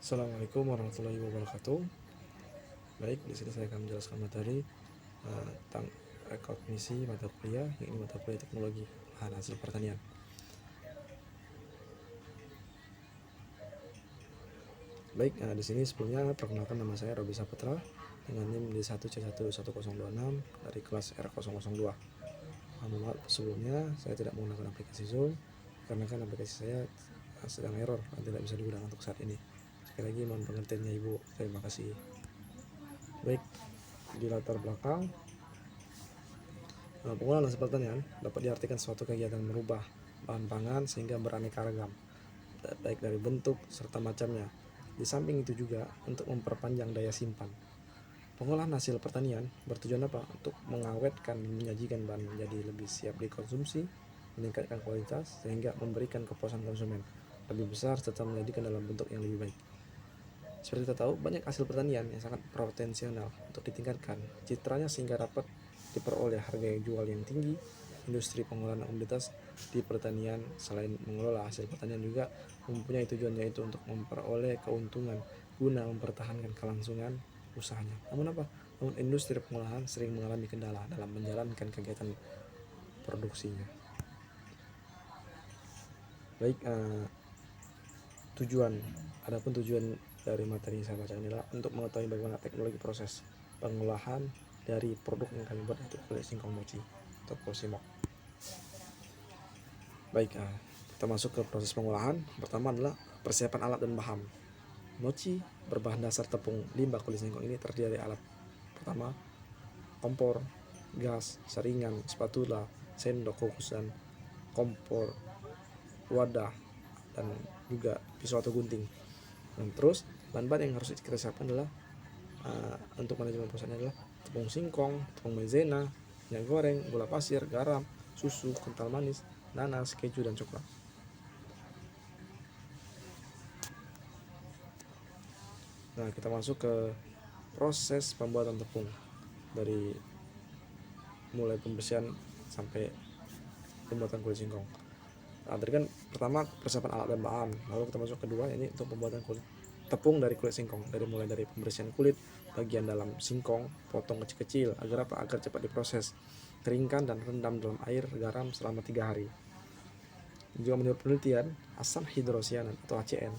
Assalamualaikum warahmatullahi wabarakatuh. Baik, di sini saya akan menjelaskan materi tentang rekognisi mata kuliah, yakni mata kuliah teknologi lahan hasil pertanian. Baik, di sini sebelumnya perkenalkan, nama saya Robi Saputra dengan NIM D1C11026 dari kelas R002. Mohon maaf sebelumnya saya tidak menggunakan aplikasi Zoom karena kan aplikasi saya sedang error dan tidak bisa digunakan untuk saat ini. Sekali lagi mohon pengertiannya Ibu. Terima kasih. Baik, di latar belakang, pengolahan hasil pertanian dapat diartikan suatu kegiatan merubah bahan pangan sehingga beraneka ragam, baik dari bentuk serta macamnya. Di samping itu juga untuk memperpanjang daya simpan. Pengolahan hasil pertanian bertujuan apa? Untuk mengawetkan dan menyajikan bahan menjadi lebih siap dikonsumsi, meningkatkan kualitas sehingga memberikan kepuasan konsumen lebih besar serta menjadikan dalam bentuk yang lebih baik. Seperti kita tahu, banyak hasil pertanian yang sangat potensial untuk ditingkatkan citranya sehingga dapat diperoleh harga jual yang tinggi. Industri pengolahan komoditas di pertanian selain mengelola hasil pertanian juga mempunyai tujuan, yaitu untuk memperoleh keuntungan guna mempertahankan kelangsungan usahanya. Namun industri pengolahan sering mengalami kendala dalam menjalankan kegiatan produksinya. Baik, adapun tujuan dari materi yang saya baca inilah untuk mengetahui bagaimana teknologi proses pengolahan dari produk yang kami buat, yaitu kulit singkong mochi atau posimok. Baik, kita masuk ke proses pengolahan. Pertama adalah persiapan alat dan bahan. Mochi berbahan dasar tepung limbah kulit singkong ini terdiri dari alat pertama kompor, gas, saringan, spatula, sendok kukusan, kompor, wadah, dan juga pisau atau gunting. Dan terus bahan-bahan yang harus kita siapkan adalah untuk manajemen prosesnya adalah tepung singkong, tepung maizena, minyak goreng, gula pasir, garam, susu, kental manis, nanas, keju, dan coklat. Nah, kita masuk ke proses pembuatan tepung, dari mulai pembersihan sampai pembuatan kulit singkong. Nah, tadi kan pertama persiapan alat dan bahan, lalu kita masuk kedua, ini untuk pembuatan kulit tepung dari kulit singkong. Mulai dari pembersihan kulit bagian dalam singkong, potong kecil-kecil agar cepat diproses, keringkan dan rendam dalam air garam selama 3 hari. Juga menurut penelitian, asam hidrosianan atau HCN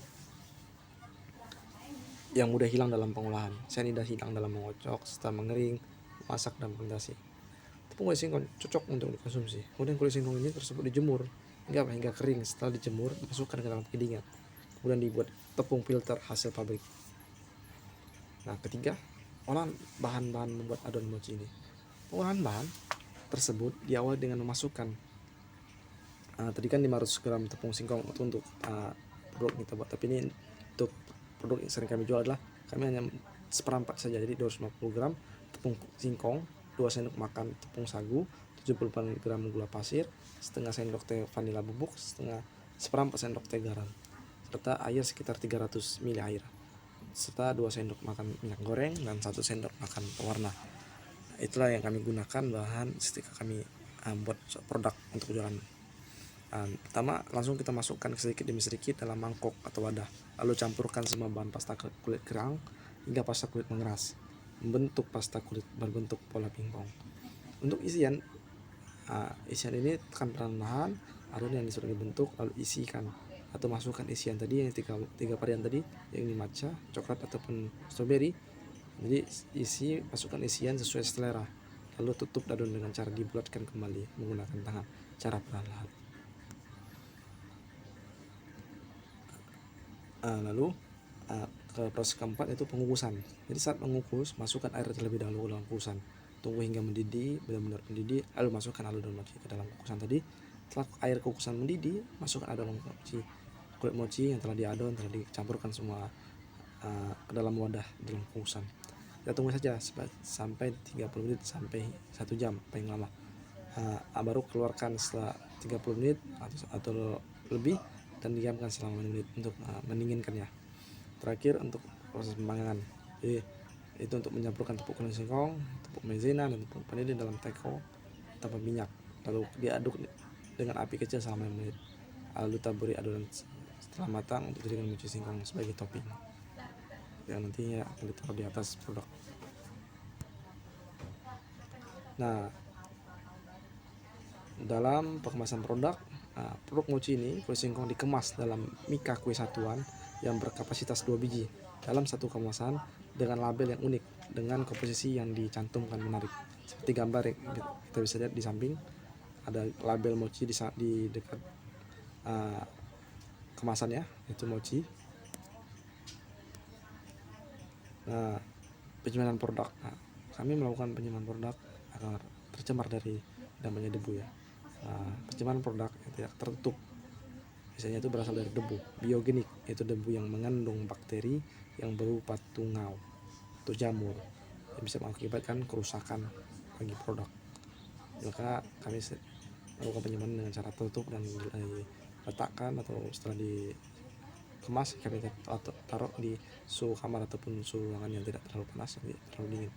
yang mudah hilang dalam pengolahan, cyanida hilang dalam mengocok setelah mengering, masak, dan fermentasi. Tepung kulit singkong cocok untuk dikonsumsi. Kemudian kulit singkong ini tersebut dijemur hingga kering. Setelah dijemur, masukkan ke dalam pendingan. Kemudian dibuat tepung filter hasil pabrik. Nah, ketiga, olahan bahan-bahan membuat adonan mochi ini. Pengolahan bahan tersebut diawali dengan memasukkan tadi kan 500 gram tepung singkong untuk produk kita buat, tapi ini untuk produk yang sering kami jual adalah kami hanya seperempat saja, jadi 250 gram tepung singkong, 2 sendok makan tepung sagu, 70 gram gula pasir, setengah sendok teh vanila bubuk, seperempat sendok teh garam, serta air sekitar 300 ml air, serta 2 sendok makan minyak goreng dan 1 sendok makan pewarna. Itulah yang kami gunakan bahan ketika kami buat produk untuk jualan. Pertama, langsung kita masukkan sedikit demi sedikit dalam mangkok atau wadah, lalu campurkan semua bahan pasta kulit kerang hingga pasta kulit mengeras, membentuk pasta kulit berbentuk pola pingpong. Untuk isian ini tekan perlahan adonan yang sudah dibentuk, lalu isikan atau masukkan isian tadi yang tiga varian tadi, yang ini matcha, coklat, ataupun strawberry. Jadi masukkan isian sesuai selera, lalu tutup adonan dengan cara dibulatkan kembali menggunakan tangan, cara perlahan. Lalu ke proses keempat, yaitu pengukusan. Jadi saat mengukus, masukkan air terlebih dahulu ke dalam kukusan, tunggu hingga mendidih, benar-benar mendidih, lalu masukkan adonan mochi ke dalam kukusan tadi. Setelah air kukusan mendidih, masukkan adonan kulit mochi yang telah diadon, telah dicampurkan semua ke dalam wadah dalam kukusan. Kita tunggu saja sampai 30 menit sampai 1 jam paling lama. Baru keluarkan setelah 30 menit atau lebih dan diamkan selama 5 menit untuk mendinginkannya. Terakhir untuk proses pemanggangan, jadi itu untuk mencampurkan tepung kulit singkong, tepung maizena, dan tepung vanili dalam teko tanpa minyak, lalu diaduk dengan api kecil selama 5 menit, lalu taburi adonan setelah matang untuk dijadikan mochi singkong sebagai topping. yang nantinya akan ditaruh di atas produk. Nah, dalam pengemasan produk, produk mochi ini kue singkong dikemas dalam mika kue satuan yang berkapasitas 2 biji dalam satu kemasan dengan label yang unik dengan komposisi yang dicantumkan menarik. Seperti gambar yang kita bisa lihat di samping, ada label mochi di dekat kemasannya, itu mochi. Nah, penyimpanan produk. Kami melakukan penyimpanan produk agar tercemar dari namanya debu ya. Penyimpanan produk yang tidak tertutup biasanya itu berasal dari debu biogenik, yaitu debu yang mengandung bakteri yang berupa tungau atau jamur yang bisa mengakibatkan kerusakan bagi produk. Maka kami melakukan penyimpanan dengan cara tertutup dan diletakkan atau setelah dikemas kami taruh di suhu kamar ataupun suhu ruangan yang tidak terlalu panas, tidak terlalu dingin.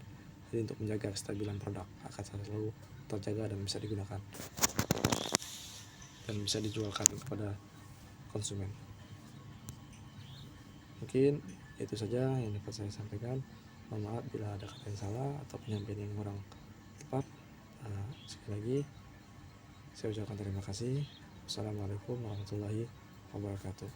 Jadi untuk menjaga kestabilan produk akan selalu terjaga dan bisa digunakan dan bisa dijualkan kepada konsumen. Mungkin itu saja yang dapat saya sampaikan. Mohon maaf bila ada kata yang salah atau penyampaian yang kurang tepat. Sekali lagi saya ucapkan terima kasih. Wassalamualaikum warahmatullahi wabarakatuh.